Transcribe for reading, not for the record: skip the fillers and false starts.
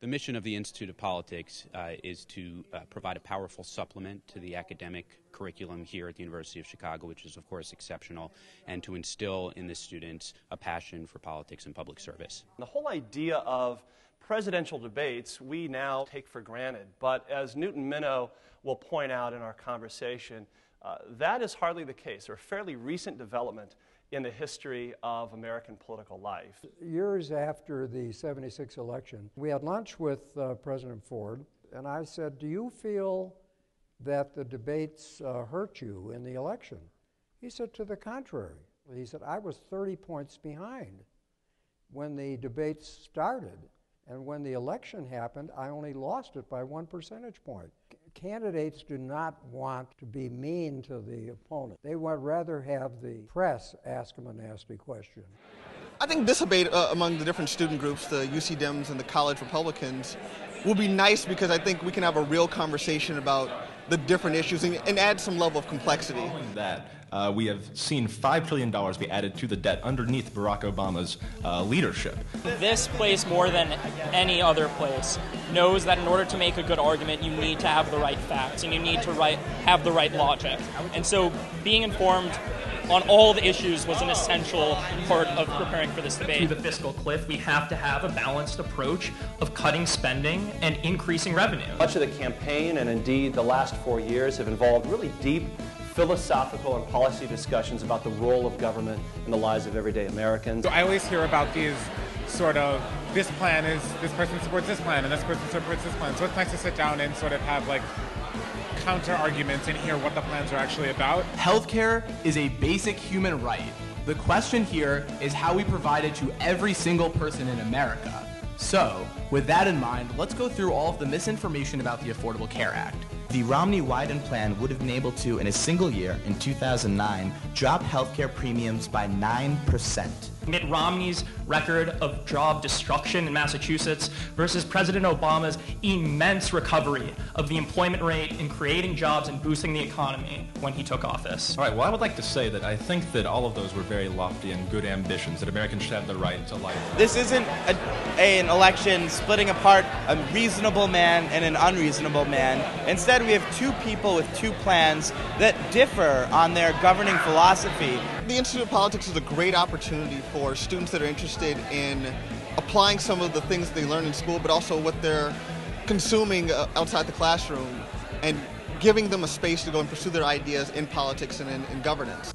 The mission of the Institute of Politics is to provide a powerful supplement to the academic curriculum here at the University of Chicago, which is, of course, exceptional, and to instill in the students a passion for politics and public service. The whole idea of presidential debates we now take for granted, but as Newton Minow will point out in our conversation, that is hardly the case, or a fairly recent development in the history of American political life. Years after the '76 election, we had lunch with President Ford, and I said, "Do you feel that the debates hurt you in the election?" He said, "To the contrary." He said, "I was 30 points behind when the debates started, and when the election happened, I only lost it by 1 percentage point." Candidates do not want to be mean to the opponent. They would rather have the press ask them a nasty question. I think this debate among the different student groups, the UC Dems and the college Republicans, will be nice because I think we can have a real conversation about the different issues and add some level of complexity. That we have seen $5 trillion be added to the debt underneath Barack Obama's leadership. This place, more than any other place, knows that in order to make a good argument, you need to have the right facts and you need to have the right logic. And so being informed on all the issues was an essential part of preparing for this debate. To the fiscal cliff, we have to have a balanced approach of cutting spending and increasing revenue. Much of the campaign, and indeed the last 4 years, have involved really deep philosophical and policy discussions about the role of government in the lives of everyday Americans. So I always hear about these sort of, this plan is, this person supports this plan and this person supports this plan. So it's nice to sit down and sort of have like counter arguments and hear what the plans are actually about. Healthcare is a basic human right. The question here is how we provide it to every single person in America. So, with that in mind, let's go through all of the misinformation about the Affordable Care Act. The Romney-Wyden plan would have been able to, in a single year, in 2009, drop healthcare premiums by 9%. Mitt Romney's record of job destruction in Massachusetts versus President Obama's immense recovery of the employment rate in creating jobs and boosting the economy when he took office. All right, well, I would like to say that I think that all of those were very lofty and good ambitions, that Americans should have the right to life. This isn't an election splitting apart a reasonable man and an unreasonable man. Instead, we have two people with two plans that differ on their governing philosophy. The Institute of Politics is a great opportunity for students that are interested in applying some of the things they learn in school, but also what they're consuming outside the classroom, and giving them a space to go and pursue their ideas in politics and in governance.